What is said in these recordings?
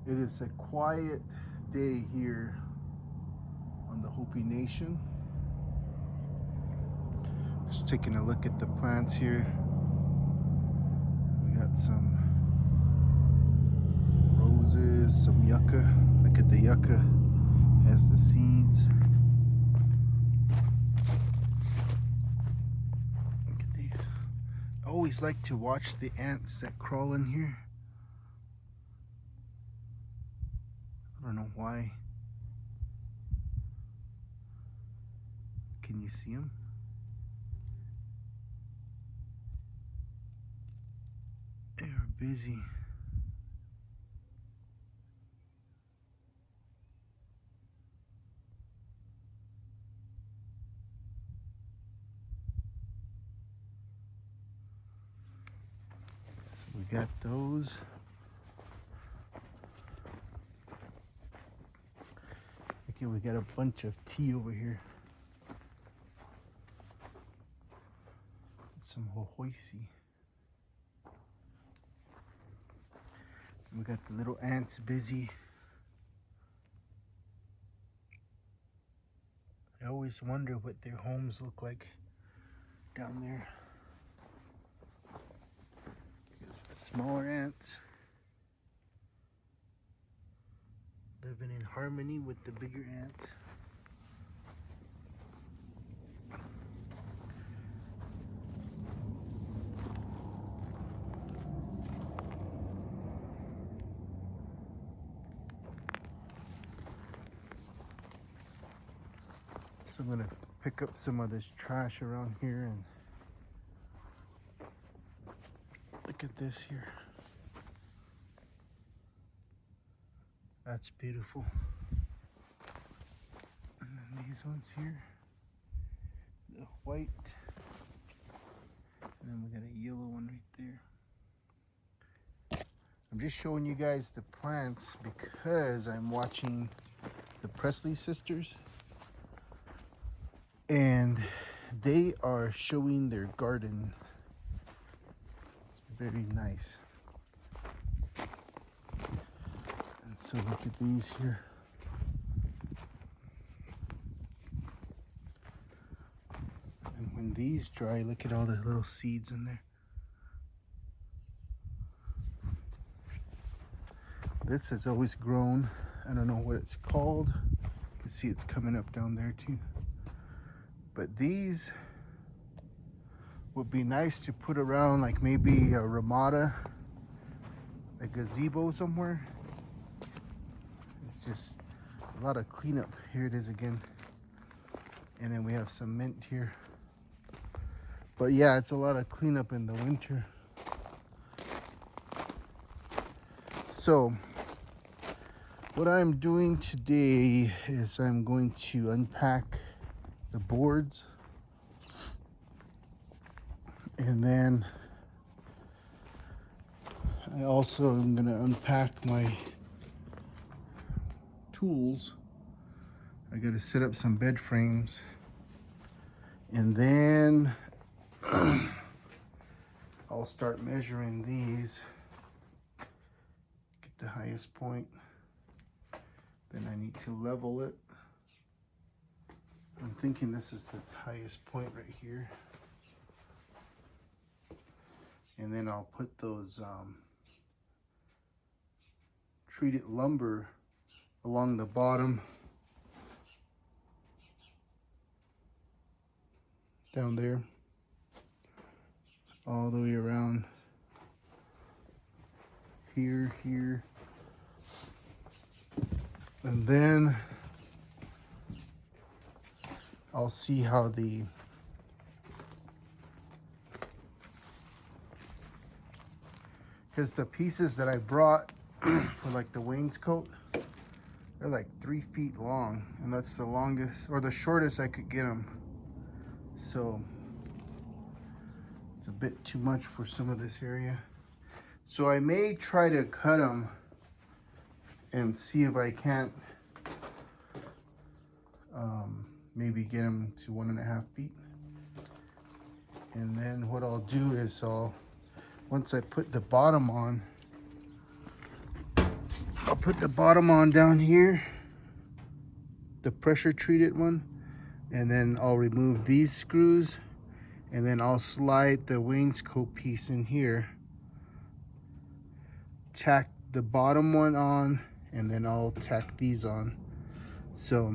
It is a quiet day here on the Hopi Nation. Just taking a look at the plants here. We got some roses, some yucca. Look at the yucca, has the seeds. Look at these. I always like to watch the ants that crawl in here. I don't know why. Can you see them? They are busy. So we got those. Okay, we got a bunch of tea over here. Some hohoisi. We got the little ants busy. I always wonder what their homes look like down there. There's smaller ants living in harmony with the bigger ants. So I'm gonna pick up some of this trash around here and look at this here. That's beautiful. And then these ones here, the white, and then we got a yellow one right there. I'm just showing you guys the plants because I'm watching the Presley sisters and they are showing their garden. It's very nice. And so look at these here. And when these dry, look at all the little seeds in there. This has always grown. I don't know what it's called. You can see it's coming up down there too. But these would be nice to put around, like maybe a ramada, a gazebo somewhere. It's just a lot of cleanup. Here it is again. And then we have some mint here. But yeah, it's a lot of cleanup in the winter. So what I'm doing today is I'm going to unpack the boards, and then I also am going to unpack my tools. I got to set up some bed frames, and then I'll start measuring these, get the highest point, then I need to level it. I'm thinking this is the highest point right here. And then I'll put those treated lumber along the bottom down there, all the way around here, and then I'll see how because the pieces that I brought for like the wainscot, they're like 3 feet long, and that's the longest or the shortest I could get them. So it's a bit too much for some of this area. So I may try to cut them and see if I can't maybe get them to 1.5 feet. And then what I'll do is once I put the bottom on, I'll put the bottom on down here, the pressure treated one, and then I'll remove these screws, and then I'll slide the wainscot piece in here, tack the bottom one on, and then I'll tack these on. So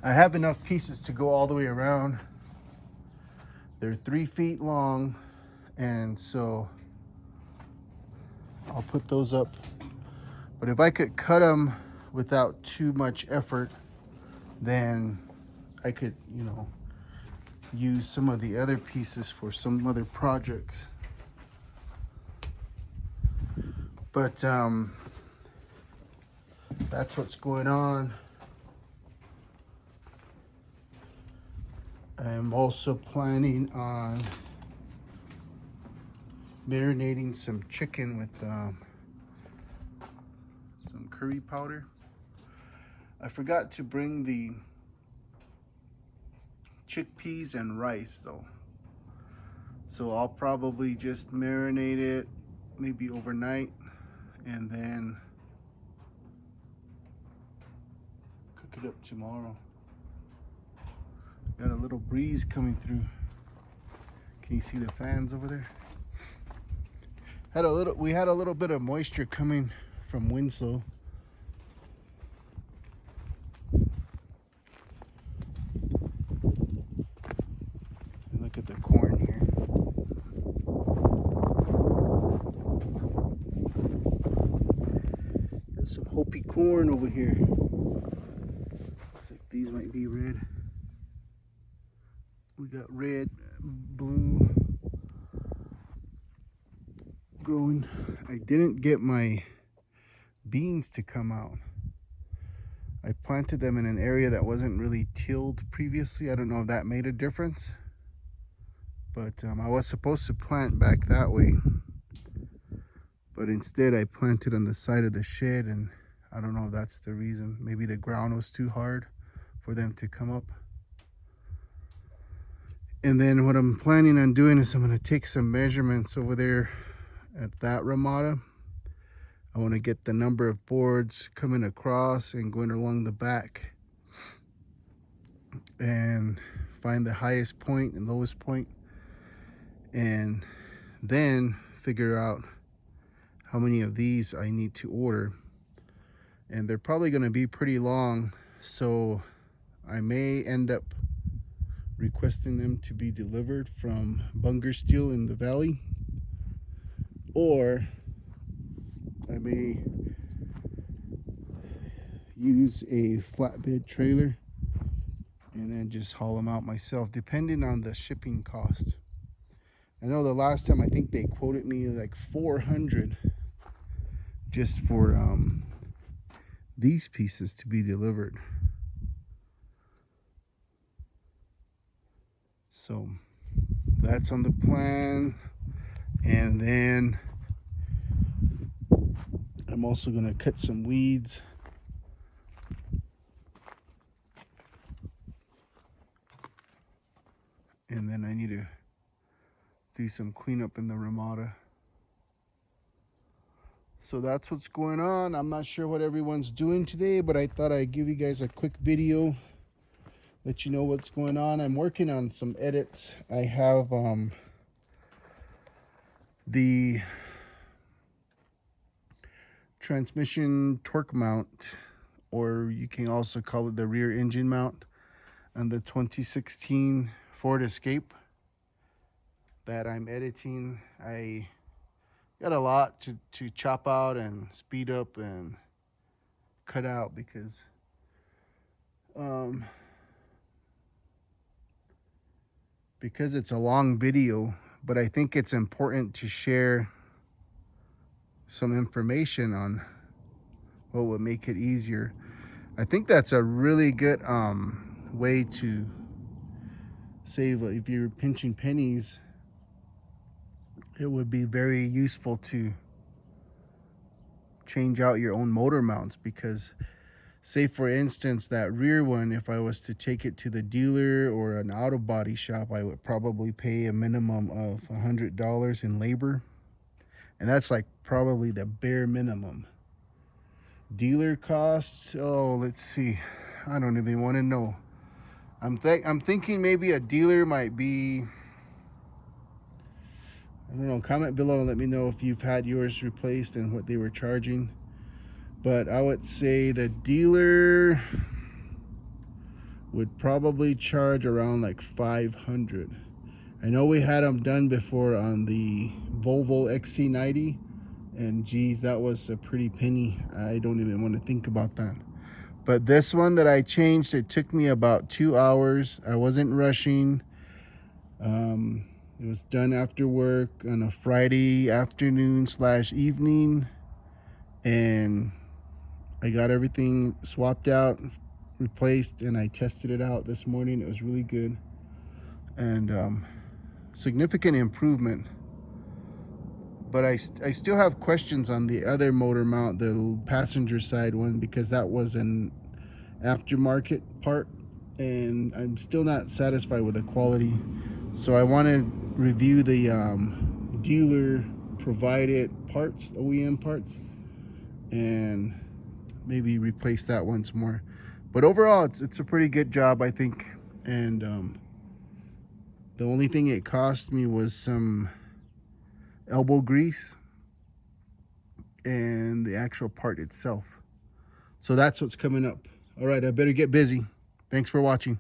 I have enough pieces to go all the way around. They're 3 feet long, and so I'll put those up. But if I could cut them without too much effort, then I could, you know, use some of the other pieces for some other projects. But that's what's going on. I'm also planning on marinating some chicken with some curry powder. I forgot to bring the chickpeas and rice though, so I'll probably just marinate it maybe overnight and then cook it up tomorrow. Got a little breeze coming through. Can you see the fans over there? We had a little bit of moisture coming from Winslow. Look at the corn here. There's some Hopi corn over here. Looks like these might be red. We got red, blue growing. I didn't get my beans to come out. I planted them in an area that wasn't really tilled previously. I don't know if that made a difference, but I was supposed to plant back that way, but instead I planted on the side of the shed, and I don't know if that's the reason. Maybe the ground was too hard for them to come up. And then what I'm planning on doing is I'm going to take some measurements over there at that ramada. I want to get the number of boards coming across and going along the back, and find the highest point and lowest point, and then figure out how many of these I need to order. And they're probably going to be pretty long, so I may end up requesting them to be delivered from Bunger Steel in the valley, or I may use a flatbed trailer and then just haul them out myself, depending on the shipping cost. I know the last time I think they quoted me like $400 just for these pieces to be delivered. So that's on the plan. And then I'm also going to cut some weeds. And then I need to do some cleanup in the ramada. So that's what's going on. I'm not sure what everyone's doing today, but I thought I'd give you guys a quick video, let you know what's going on. I'm working on some edits. I have the transmission torque mount, or you can also call it the rear engine mount, on the 2016 Ford Escape that I'm editing. I got a lot to chop out and speed up and cut out because it's a long video, but I think it's important to share some information on what would make it easier. I think that's a really good way to save. If you're pinching pennies, it would be very useful to change out your own motor mounts, because say for instance that rear one, if I was to take it to the dealer or an auto body shop, I would probably pay a minimum of $100 in labor, and that's like probably the bare minimum. Dealer costs, oh, let's see. I don't even want to know. I'm thinking maybe a dealer might be, I don't know, comment below and let me know if you've had yours replaced and what they were charging. But I would say the dealer would probably charge around like 500. I know we had them done before on the Volvo XC90, and geez, that was a pretty penny. I don't even want to think about that. But this one that I changed, it took me about 2 hours. I wasn't rushing. It was done after work on a Friday afternoon / evening, and I got everything swapped out, replaced, and I tested it out this morning. It was really good, and significant improvement. But I still have questions on the other motor mount, the passenger side one, because that was an aftermarket part, and I'm still not satisfied with the quality. So I want to review the dealer provided parts, OEM parts, and maybe replace that once more. But overall, it's a pretty good job, I think. And the only thing it cost me was some elbow grease and the actual part itself. So that's what's coming up. All right, I better get busy. Thanks for watching.